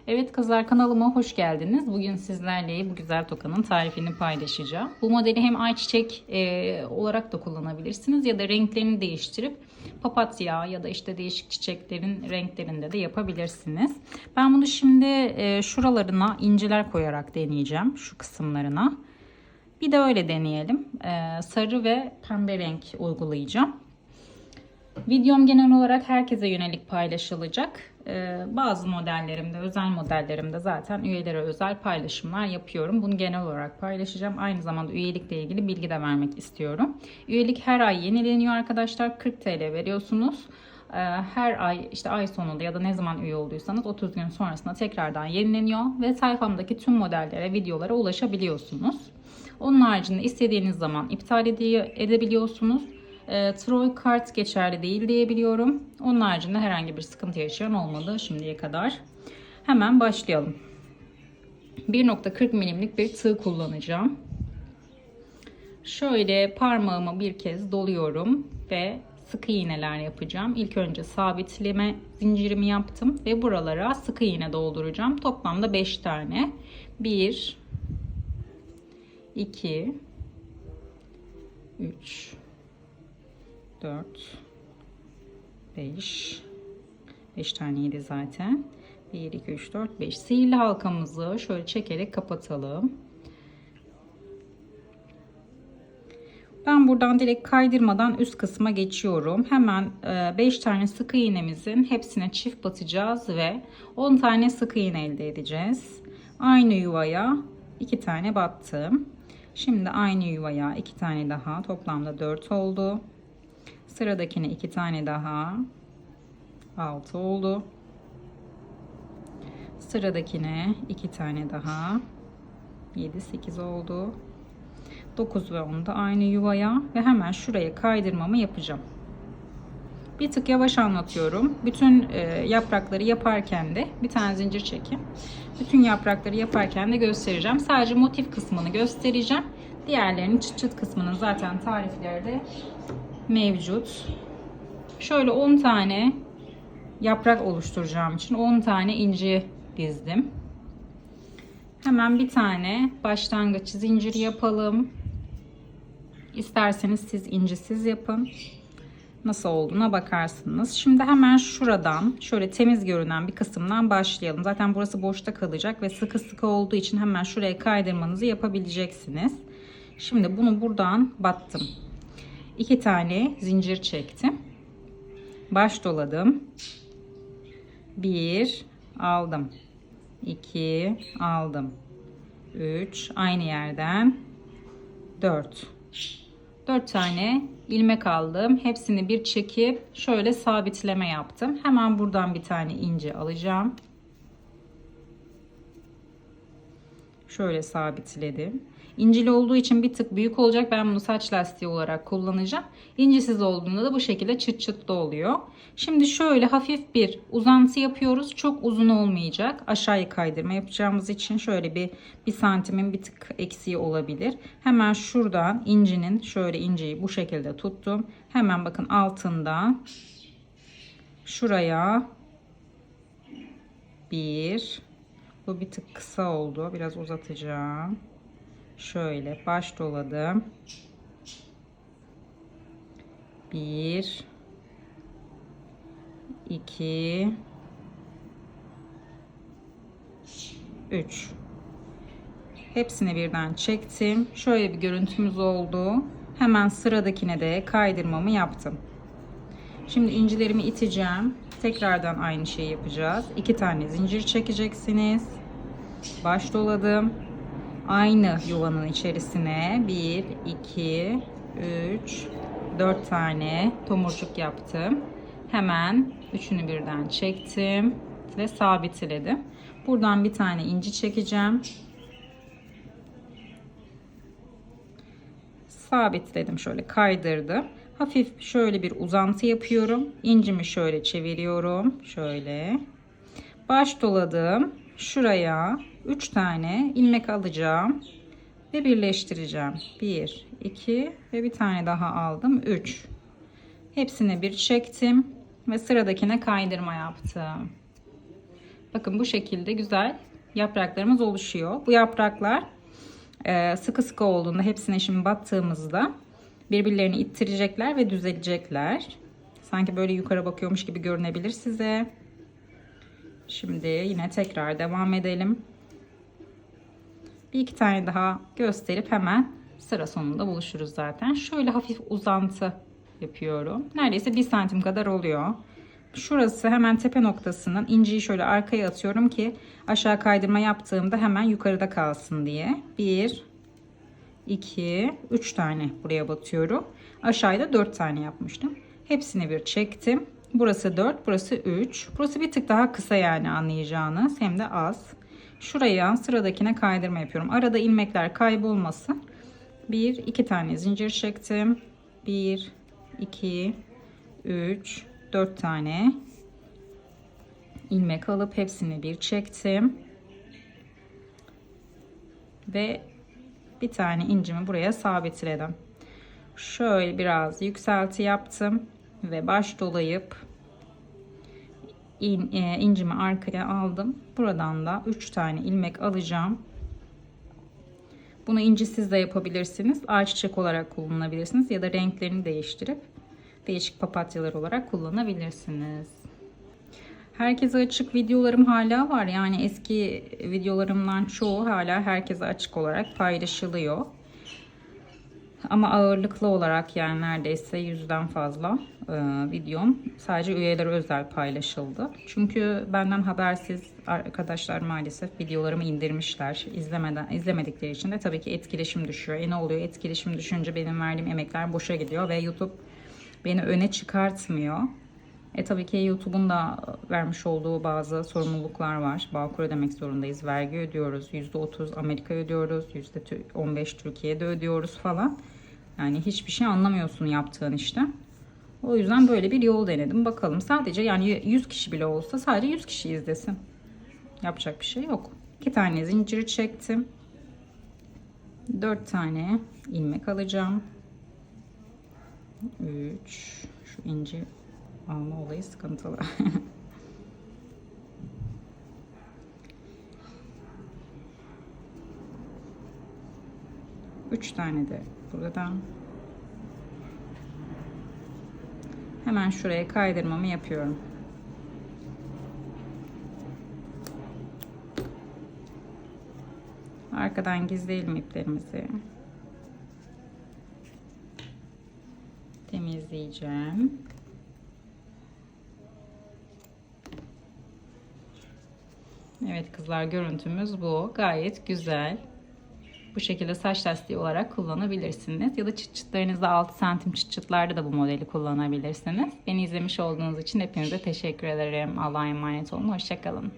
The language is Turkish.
Evet kızlar, kanalıma hoş geldiniz. Bugün sizlerle bu güzel tokanın tarifini paylaşacağım. Bu modeli hem ayçiçek olarak da kullanabilirsiniz ya da renklerini değiştirip papatya ya da işte değişik çiçeklerin renklerinde de yapabilirsiniz. Ben bunu şimdi şuralarına inciler koyarak deneyeceğim, şu kısımlarına. Bir de öyle deneyelim. Sarı ve pembe renk uygulayacağım. Videom genel olarak herkese yönelik paylaşılacak. Bazı modellerimde, özel modellerimde zaten üyelere özel paylaşımlar yapıyorum. Bunu genel olarak paylaşacağım. Aynı zamanda üyelikle ilgili bilgi de vermek istiyorum. Üyelik her ay yenileniyor arkadaşlar. 40 TL veriyorsunuz. Her ay işte ay sonunda ya da ne zaman üye olduysanız 30 gün sonrasında tekrardan yenileniyor. Ve sayfamdaki tüm modellere, videolara ulaşabiliyorsunuz. Onun haricinde istediğiniz zaman iptal edebiliyorsunuz. Troy kart geçerli değil diyebiliyorum. Onun haricinde herhangi bir sıkıntı yaşayan olmadı şimdiye kadar. Hemen başlayalım. 1.40 milimlik bir tığ kullanacağım. Şöyle parmağımı bir kez doluyorum ve sık iğneler yapacağım. İlk önce sabitleme zincirimi yaptım ve buralara sık iğne dolduracağım. Toplamda 5 tane. 1 2 3 4 5 taneydi zaten. 1 2 3 4 5. Sihirli halkamızı şöyle çekerek kapatalım. Ben buradan direkt kaydırmadan üst kısma geçiyorum. Hemen 5 tane sık iğnemizin hepsine çift batacağız ve 10 tane sık iğne elde edeceğiz. Aynı yuvaya 2 tane battım. Şimdi aynı yuvaya 2 tane daha, toplamda 4 oldu. Sıradakine 2 tane daha, 6 oldu. Sıradakine 2 tane daha, 7 8 oldu. 9 ve 10 da aynı yuvaya ve hemen şuraya kaydırmamı yapacağım. Bir tık yavaş anlatıyorum. Bütün yaprakları yaparken de bir tane zincir çekin. Bütün yaprakları yaparken de göstereceğim. Sadece motif kısmını göstereceğim. Diğerlerinin çıt çıt kısmının zaten tarifleri de mevcut. Şöyle 10 tane yaprak oluşturacağım için 10 tane inci dizdim. Hemen bir tane başlangıç zinciri yapalım. İsterseniz siz incisiz yapın. Nasıl olduğuna bakarsınız. Şimdi hemen şuradan şöyle temiz görünen bir kısımdan başlayalım. Zaten burası boşta kalacak ve sıkı sıkı olduğu için hemen şuraya kaydırmanızı yapabileceksiniz. Şimdi bunu buradan battım. 2 tane zincir çektim. Baş doladım. 1 aldım. 2 aldım. 3 aynı yerden 4 tane ilmek aldım. Hepsini bir çekip şöyle sabitleme yaptım. Hemen buradan bir tane ince alacağım. Şöyle sabitledim. İncili olduğu için bir tık büyük olacak. Ben bunu saç lastiği olarak kullanacağım. İncisiz olduğunda da bu şekilde çıt çıt da oluyor. Şimdi şöyle hafif bir uzantı yapıyoruz. Çok uzun olmayacak. Aşağıya kaydırma yapacağımız için şöyle bir santimin bir tık eksiği olabilir. Hemen şuradan incinin şöyle inciyi bu şekilde tuttum. Hemen bakın altında şuraya bu bir tık kısa oldu. Biraz uzatacağım. Şöyle baş doladım. 1 2 3 hepsini birden çektim. Şöyle bir görüntümüz oldu. Hemen sıradakine de kaydırmamı yaptım. Şimdi incilerimi iteceğim. Tekrardan aynı şeyi yapacağız. 2 tane zincir çekeceksiniz. Baş doladım. Aynı yuvanın içerisine 1 2 3 4 tane tomurcuk yaptım. Hemen üçünü birden çektim ve sabitledim. Buradan bir tane inci çekeceğim. Sabitledim, şöyle kaydırdım. Hafif şöyle bir uzantı yapıyorum. İncimi şöyle çeviriyorum. Şöyle. Baş doladım. Şuraya 3 tane ilmek alacağım ve birleştireceğim. 1 2 ve bir tane daha aldım. 3. Hepsini bir çektim ve sıradakine kaydırma yaptım. Bakın bu şekilde güzel yapraklarımız oluşuyor. Bu yapraklar sıkı sıkı olduğunda, hepsine şimdi battığımızda birbirlerini ittirecekler ve düzelecekler. Sanki böyle yukarı bakıyormuş gibi görünebilir size. Şimdi yine tekrar devam edelim. Bir iki tane daha gösterip hemen sıra sonunda buluşuruz zaten. Şöyle hafif uzantı yapıyorum. Neredeyse 1 santim kadar oluyor. Şurası hemen tepe noktasının, inciyi şöyle arkaya atıyorum ki aşağı kaydırma yaptığımda hemen yukarıda kalsın diye. 1, 2, 3 tane buraya batıyorum. Aşağıda 4 tane yapmıştım. Hepsini bir çektim. Burası 4, burası 3. Burası bir tık daha kısa yani, anlayacağınız, hem de az. Şuraya sıradakine kaydırma yapıyorum. Arada ilmekler kaybolmasın. 1, 2 tane zincir çektim. 1, 2, 3, 4 tane ilmek alıp hepsini bir çektim. Ve bir tane incimi buraya sabitledim. Şöyle biraz yükselti yaptım ve baş dolayıp incimi arkaya aldım. Buradan da 3 tane ilmek alacağım. Bunu incisiz de yapabilirsiniz. Ayçiçek olarak kullanabilirsiniz ya da renklerini değiştirip değişik papatyalar olarak kullanabilirsiniz. Herkese açık videolarım hala var. Yani eski videolarımdan çoğu hala herkese açık olarak paylaşılıyor. Ama ağırlıklı olarak, yani neredeyse 100'den fazla videom sadece üyelere özel paylaşıldı. Çünkü benden habersiz arkadaşlar maalesef videolarımı indirmişler. İzlemedikleri için de tabii ki etkileşim düşüyor. Ne oluyor? Etkileşim düşünce benim verdiğim emekler boşa gidiyor ve YouTube beni öne çıkartmıyor. Tabii ki YouTube'un da vermiş olduğu bazı sorumluluklar var. Bağkur ödemek zorundayız. Vergi ödüyoruz. %30 Amerika ödüyoruz. %15 Türkiye'de ödüyoruz falan. Yani hiçbir şey anlamıyorsun yaptığın işte. O yüzden böyle bir yol denedim. Bakalım, sadece yani 100 kişi bile olsa sadece 100 kişi izlesin. Yapacak bir şey yok. 2 tane zincir çektim. 4 tane ilmek alacağım. 3. Şu inci alma olayı sıkıntılı. 3 tane de buradan. Hemen şuraya kaydırmamı yapıyorum. Arkadan gizleyelim iplerimizi. Temizleyeceğim. Evet kızlar, görüntümüz bu. Gayet güzel. Bu şekilde saç lastiği olarak kullanabilirsiniz. Ya da çıt çıtlarınızda 6 santim çıt çıtlarda da bu modeli kullanabilirsiniz. Beni izlemiş olduğunuz için hepinize teşekkür ederim. Allah'a emanet olun. Hoşça kalın.